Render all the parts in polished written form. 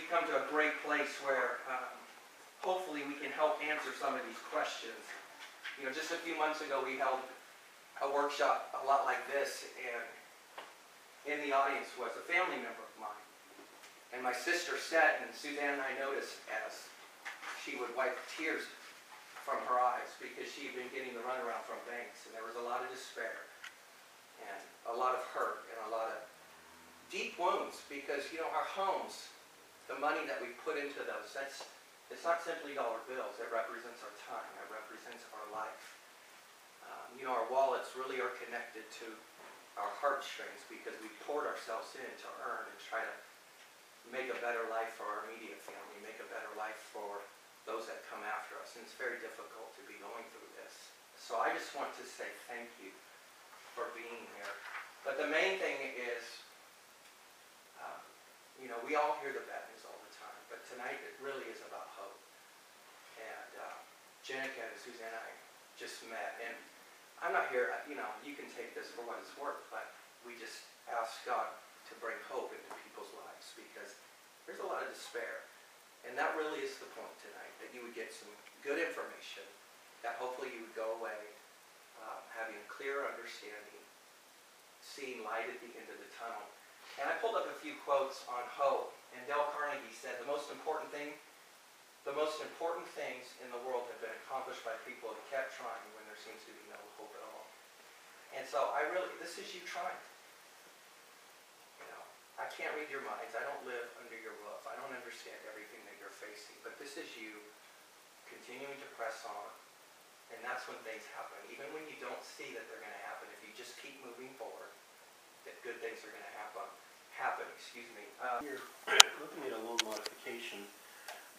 come to a great place where hopefully we can help answer some of these questions. You know, just a few months ago we held a workshop a lot like this, and in the audience was a family member of mine. And my sister sat, and Suzanne and I noticed as she would wipe tears from her eyes because she had been getting the runaround from banks, and there was a lot of despair and a lot of hurt and a lot of deep wounds because, you know, our homes, the money that we put into those, it's not simply dollar bills. It represents our time. It represents our life. You know, our wallets really are connected to our heartstrings because we poured ourselves in to earn and try to make a better life for our immediate family, make a better life for those that come after us. And it's very difficult to be going through this. So I just want to say thank you for being here. But the main thing is, you know, we all hear the bad news all the time, but tonight it really is about hope. And Jenica and Suzanne and I just met, and I'm not here, you know, you can take this for what it's worth, but we just ask God to bring hope into people's lives because there's a lot of despair. And that really is the point tonight, that you would get some good information, that hopefully you would go away having a clear understanding, seeing light at the end of the tunnel. And I pulled up a few quotes on hope, and Dale Carnegie said the most important things in the world have been accomplished by people who kept trying when there seems to be no hope at all. And so this is you trying. You know, I can't read your minds. I don't live under your roof. I don't understand everything that you're facing. But this is you continuing to press on. And that's when things happen. Even when you don't see that they're going to happen, if you just keep moving forward, that good things are going to happen. You're looking at a loan modification.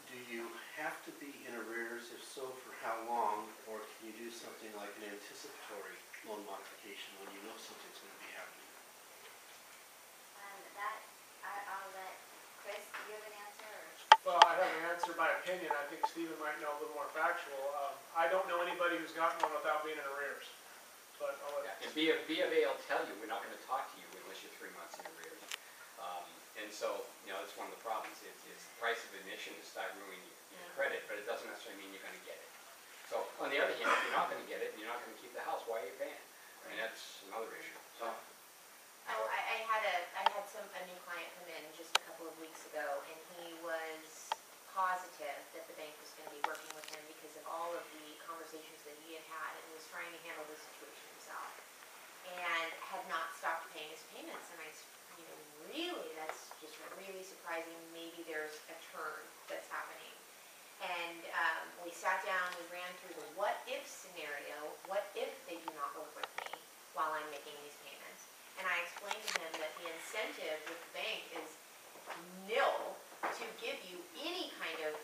Do you have to be in arrears? If so, for how long? Or can you do something like an anticipatory loan modification when you know something's going to be happening? I'll let Chris, do you have an answer? Or? Well, I have an answer by opinion. I think Steven might know a little more factual. I don't know anybody who's gotten one without being in arrears. But I'll let and B of A will tell you we're not going to talk to you unless you're 3 months in arrears. And so, you know, that's one of the problems. It's the price of admission to start ruining your credit, but it doesn't necessarily mean you're going to get it. So, on the other hand, if you're not going to get it and you're not going to keep the house, why are you paying? I mean, that's another issue. So. Oh, I had a new client come in just a couple of weeks ago, and he was positive that the bank was going to be working with him because of all of the conversations that he had had, and was trying to handle the situation himself, and had not stopped paying his payments. And I, you know, really, that's just really surprising. Maybe there's a turn that's happening. And we sat down, we ran through the what-if scenario. What if they do not work with me while I'm making these payments? And I explained to him that the incentive with the bank is nil to give you any kind of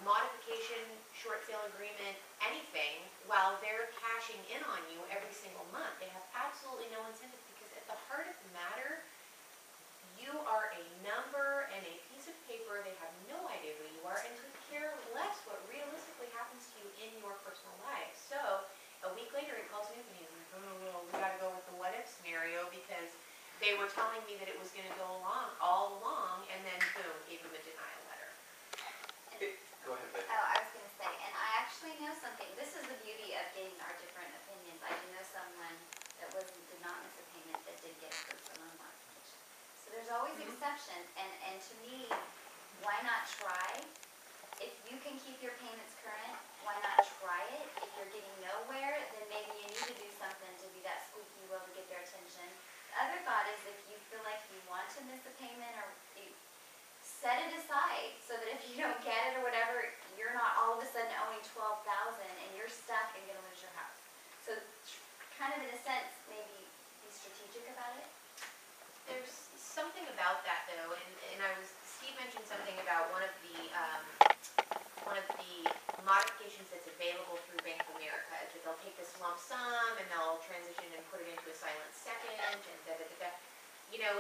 modification, short sale agreement, anything, while they're cashing in on you every single month. They have absolutely no incentive because at the heart of the matter, you are a number and a piece of paper. They have no idea who you are and could care less what realistically happens to you in your personal life. So a week later he calls me up and he's like, oh, well, we got to go with the what if scenario because they were telling me that it was going to go along all along, and then boom, gave him a denial letter. Go ahead, Betty. Oh, I was going to say, and I actually know something. This is the beauty of getting our different opinions. I do know someone that did not miss a payment that did get approved for loan modification. So there's always exceptions, and to me, why not try? If you can keep your payments current, why not try it? If you're getting nowhere, then maybe you need to do something to be that squeaky wheel to get their attention. The other thought is if you feel like you want to miss a payment or you set it aside so that if you don't get it or whatever, you're not all of a sudden owing $12,000 and you're stuck and going to lose your house. So kind of in a sense, maybe be strategic about it. There's something about that though, and Steve mentioned something about one of the modifications that's available through Bank of America is that they'll take this lump sum and they'll transition and put it into a silent second and da-da-da-da. You know,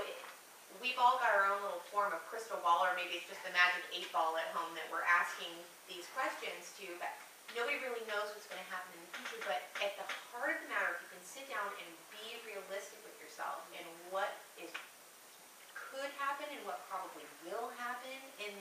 we've all got our own little form of crystal ball, or maybe it's just the magic 8-ball at home that we're asking these questions to, but nobody really knows what's going to happen in the future. But at the heart of the matter, if you can sit down and be realistic with yourself and what could happen and what probably will happen in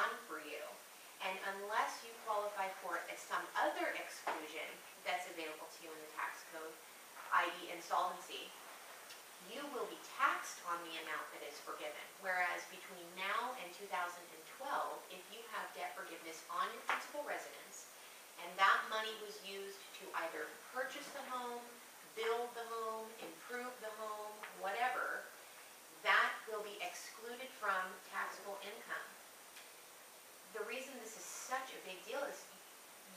gone for you. And unless you qualify for some other exclusion that's available to you in the tax code, i.e. insolvency, you will be taxed on the amount that is forgiven. Whereas between now and 2012, if you have debt forgiveness on your principal residence, and that money was used to either purchase the home, build the home, improve the home, whatever, that will be excluded from taxable income. The reason this is such a big deal is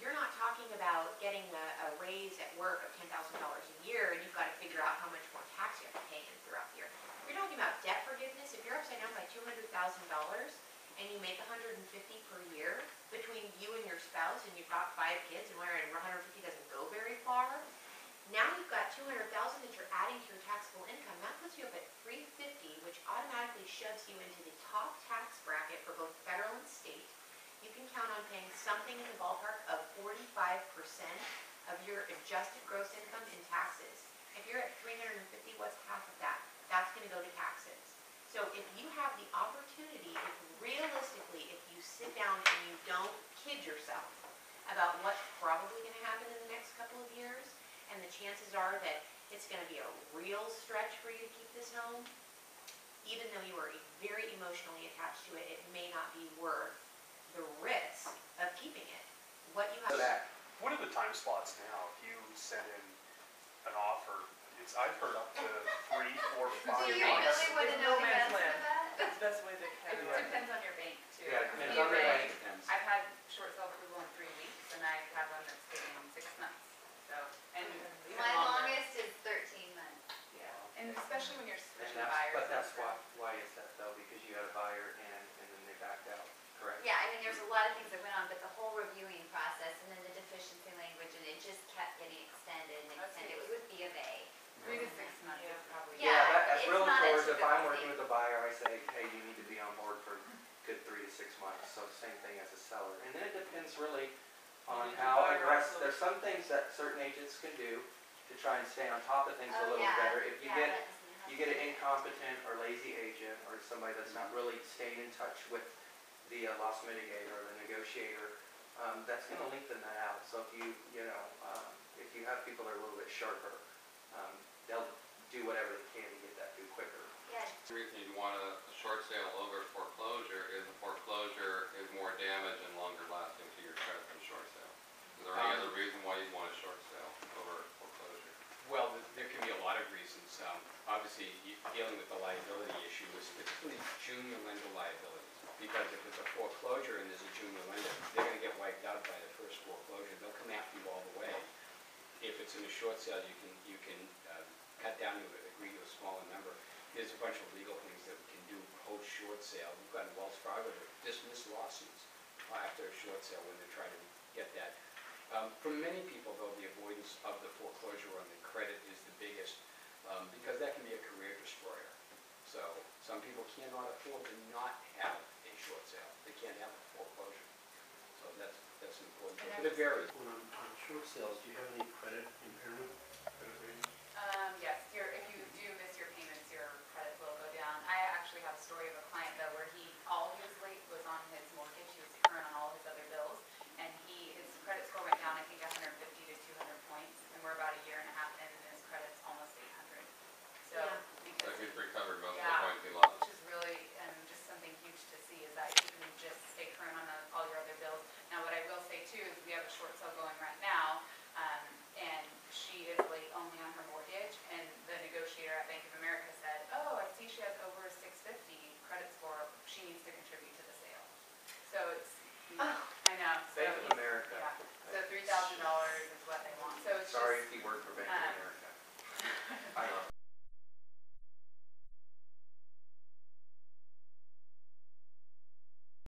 you're not talking about getting a raise at work of $10,000 a year and you've got to figure out how much more tax you have to pay in throughout the year. You're talking about debt forgiveness. If you're upside down by $200,000 and you make $150 per year between you and your spouse and you've got 5 kids and wherein $150 doesn't go very far, now you've got $200,000 that you're adding to your taxable income. That puts you up at $350, which automatically shoves you into the top tax bracket for both federal and state. You can count on paying something in the ballpark of 45% of your adjusted gross income in taxes. If you're at $350, what's half of that? That's going to go to taxes. So if you have the opportunity, if realistically, if you sit down and you don't kid yourself about what's probably going to happen in the next couple of years, and the chances are that it's going to be a real stretch for you to keep this home, even though you are very emotionally attached to it, it may not be worth the risk of keeping it. What you have. So that, What are the time slots now? If you send in an offer, I've heard up to 3, 4, 5 Do you months. really want to It's know no the man's answer to land. that? That's the best way they It can. depends on your bank too. yeah, If depends you on the bank- bank. Depends. I've had short sale approval in 3 weeks and I've had one that's taken 6 months, so, and even My longer. longest is 13 months. Yeah, and especially when you're And switching that's, buyers. but and that's stuff. why is that though? Because you had a buyer and then they backed out, correct? Yeah, I mean, there's a lot of things that went on, but the whole reviewing process and then the deficiency language, and it just kept getting extended and extended. It was with B of A. 3 to 6 months is probably. Yeah, As it's not a realtors, if I'm typical working thing. with a buyer, I say, hey, you need to be on board for a good 3 to 6 months. So same thing as a seller. And then it depends really on the how buyer aggressive, also- there's some things that certain agents can do to try and stay on top of things a Oh, little yeah. better. If you Yeah, get, that doesn't you get an happen. incompetent or lazy agent or somebody that's not really staying in touch with the loss mitigator or the negotiator, that's going to lengthen that out. So if if you have people that are a little bit sharper, they'll do whatever they can to get that through quicker. Yeah, The reason you'd want a short sale over foreclosure is the foreclosure is more damage and longer lasting to your credit than short sale. Is there any other reason why you'd want a short sale over foreclosure? Well, there can be a lot of reasons. Obviously, dealing with the liability issue is particularly junior lender liabilities. Because if it's a foreclosure and there's a junior lender, they're going to get wiped out by the first foreclosure. They'll come after you all the way. If it's in a short sale, you can cut down to agree to a smaller number. There's a bunch of legal things that we can do post short sale. We've got Wells Fargo to dismiss lawsuits after a short sale when they're trying to get that. For many people, though, the avoidance of the foreclosure on the credit is the biggest because that can be a career destroyer. So some people cannot afford to not have a short sale. They can't have a foreclosure. So that's important. But it varies. On short sales, do you have any